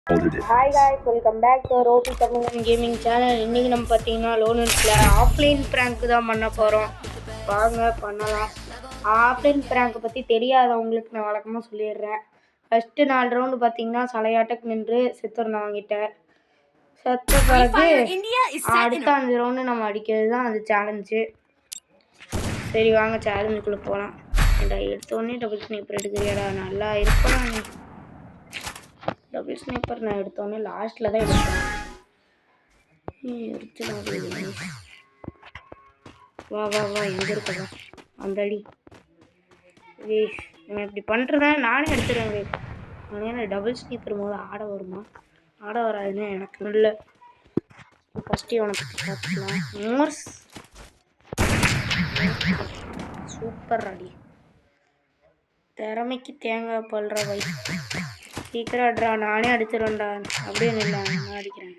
Hi guys, welcome back to Ropi Tamil Gaming Channel. இன்னைக்கு நம்ம பார்த்தீங்கன்னா லோனட்ல ஆஃப்லைன் பிராங்க் தான் பண்ண போறோம். வாங்க பண்ணலாம். ஆஃப்லைன் பிராங்க் பத்தி தெரியாதவங்களுக்கு நான் வழக்கமா சொல்லிடுறேன். ஃபர்ஸ்ட் 4 ரவுண்ட் பார்த்தீங்கன்னா சலையாட்டக்கு நின்று செத்துறணும் வாங்கிட்ட. செத்த பிறகு அடுத்த 5 ரவுண்டு நம்ம அடிக்கிறது தான் அந்த சேலஞ்சு. சரி வாங்க சேலஞ்சுக்குள்ள போகலாம். எடுத்தோடனே டபுள் ஸ்னைப்பர் எடுக்கிறியாடா, நல்லா இருப்பா நீ. டபுள் ஸ்னைப்பர் நான் எடுத்தோன்னே லாஸ்ட்டில் தான் எடுத்தேன். வா வா வா, எங்கே இருக்கா அந்த அடி. நான் இப்படி பண்ணுறேன், நானே எடுத்துருவேன். ஆனால் டபுள் ஸ்னைப்பர் போது ஆட வருமா? ஆட வராதுன்னு எனக்கு இல்லை. ஃபஸ்ட்டு இவனை பற்றி பார்த்துக்கலாம். மோர்ஸ் சூப்பர் அடி. திறமைக்கு தேங்காய் பல்ற வை. சீக்கிரம் அட்ரா, நானே அடிச்சிடுவேன்டா. அப்படின்னு இல்லை, நான் அடிக்கிறேன்.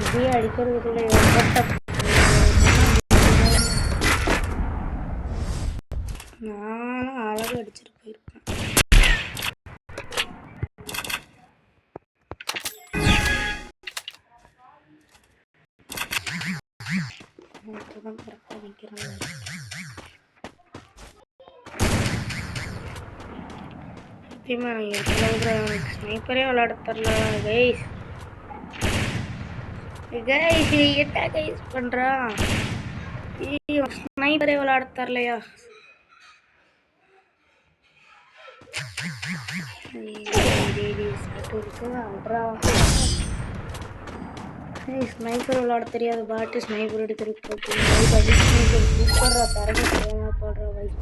இப்படியே அடிக்கிறதுக்குள்ள நானும் அழகு அடிச்சிட்டு போயிருக்கேன். கரெக்டாக நிற்கிறாங்க. ஸ்னைப்பரே விளையாட தரல கைஸ். கைஸ் என்ன கைஸ் பண்ணுறான்? ஸ்னைப்பரே விளையாட தரலையா? ஸ்னைப்பர் விளையாட தெரியாது, பாட்டு ஸ்னைப்பர் எடுக்கிறதுக்கு சூப்பராக தரங்க தேவைப்படுற வயசு.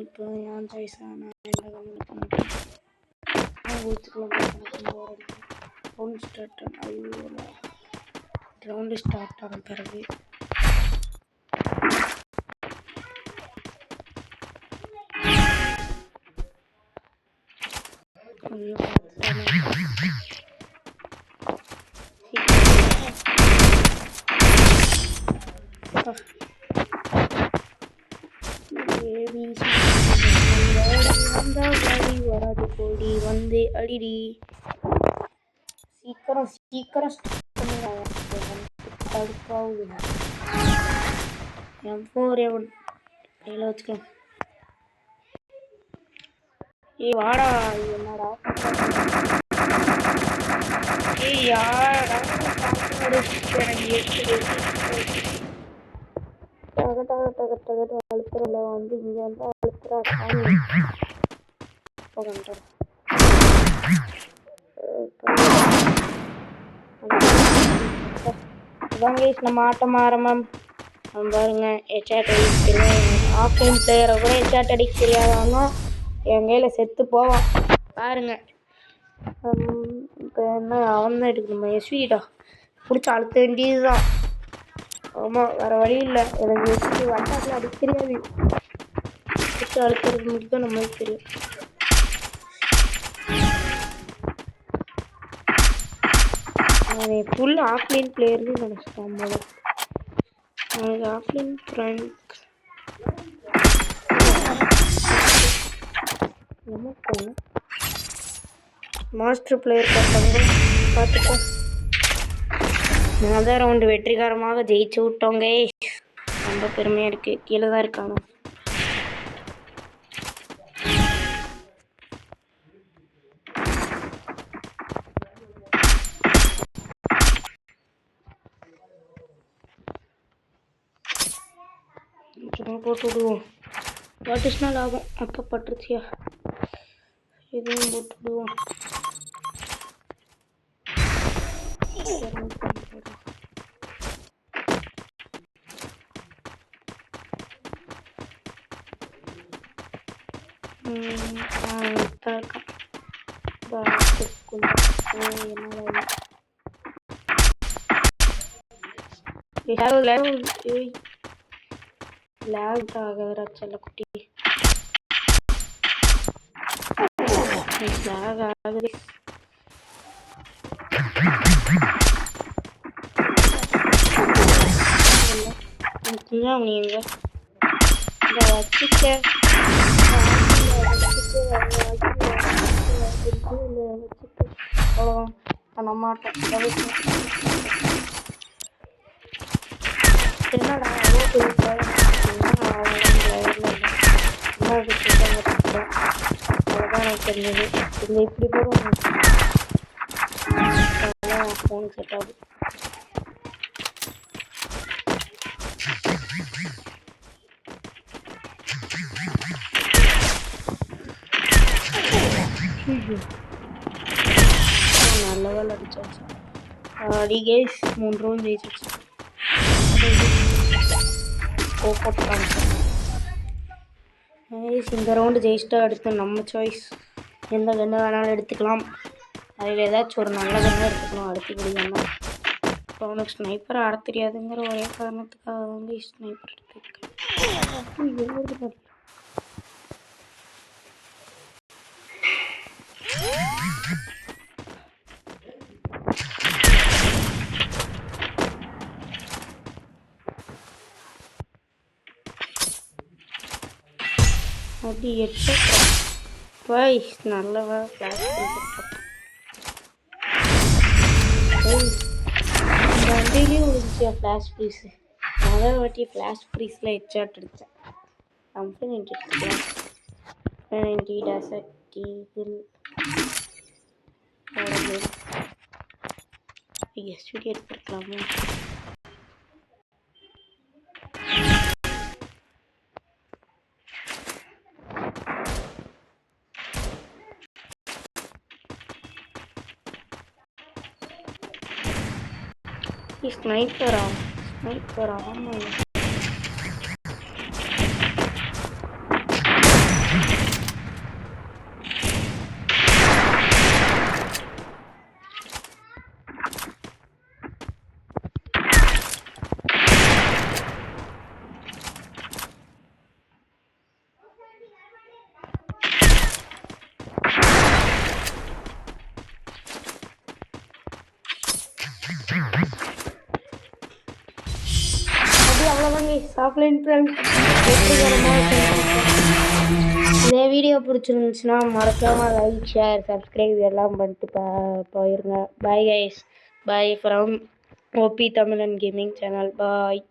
இப்போ என் சாய்ஸாக நான் எந்த கம்மி பண்ணிட்டேன். ரவுண்ட் ஸ்டார்ட் ரவுண்டு ஸ்டார்ட் ஆன பிறகு வராது போடி வந்து அடிடி. சீக்கிரம் சீக்கிரம் கடுப்பாகுது. கையில் வச்சுக்க. வாடா, என்னடா யாரடா அழுத்துறல வந்து இங்க வந்து அழுத்துறா சாமி. நம்ம ஆட்டம் ஆரம்பம். பாருங்க, ஹெட்ஷாட் அடிக்க தெரியும். ஆஃப்லைன் பிளேயரை கூட ஹெட்ஷாட் அடிக்க தெரியாதவங்க என் கையில் செத்து போவான் பாருங்க. இப்போ என்ன அவன் தான் எடுக்கணும். நம்ம எஸ்விடா பிடிச்சி அழுத்த வேண்டியது தான். ஆமாம், வேறு வழி இல்லை. எனக்கு எஸ்வி வட்டாக்கில் அடிக்க தெரியாது. பிடிச்சி அழுத்துறது மட்டும் தான் நம்மளுக்கு தெரியும். அவன் ஃபுல் ஆஃப்லைன் பிளேயர்னு நினச்சிட்டான் போல. அவனுக்கு ஆஃப்லைன் ஃப்ரெண்ட் மாஸ்டர் பிளேயர் பார்த்தாங்க. பார்த்துட்டோம். முதல் ரவுண்டு வெற்றிகரமாக ஜெயிச்சு விட்டோங்க. ரொம்ப பெருமையாக இருக்குது. கீழே தான் இருக்காங்க. போட்டு விடுவோம். பாட்டுச்சுனா லாபம். அப்போ பட்டுருச்சியா, இதையும் போட்டு விடுவோம். லாக் ஆகுதுடா செல்லக்குட்டி. லாக் ஆகுது. என்ன நீ எங்க இந்த வச்சுக்க அவ்வளோதான் பண்ண மாட்டேன். என்னடா அவ்வளோ பெரிய அவ்வளோதான் எனக்கு தெரிஞ்சது. இந்த இப்படி போதும் ஃபோன் செட் ஆகுது. நல்ல வேலை அடிச்சாச்சு. அடி கேஸ் 3 ரவுண்ட் ஜெயிச்சிச்சு. இந்த ரவுண்டு ஜெயிச்சிட்டா அடுத்து நம்ம சாய்ஸ். எந்த கன்று வேணாலும் எடுத்துக்கலாம். அதில் ஏதாச்சும் ஒரு நல்ல கன்று எடுத்துக்கணும். அடுத்தபடி கன்று இப்போ அவனுக்கு ஸ்னைப்பர் ஆட தெரியாதுங்கிற ஒரே காரணத்துக்காக வந்து ஸ்னைப்பர் எடுத்துருக்கேன். அப்படி 8 வாய்ஸ் நல்லவா ஃப்ளாஷ் இந்த வண்டியிலே விழுந்துச்சியா ஃப்ளாஷ் ஃப்ரீஸு. முதல் வாட்டி ஃப்ளாஷ் ஃப்ரீஸில் ஹெட்ஷாட் எடுத்தேன். கம்பெனி எடுத்துக்கலாம் டீசல் எஸ்விடி எடுத்துருக்கலாமா? ஸ்னைப்பரா ஆமாம். ஆஃப்லைன் பிராங்க் இந்த வீடியோ பிடிச்சிருந்துச்சுன்னா மறக்காமல் லைக் ஷேர் சப்ஸ்கிரைப் எல்லாம் பண்ணிட்டு போயிருங்க. Bye guys. Bye from OP Tamilan gaming channel. Bye.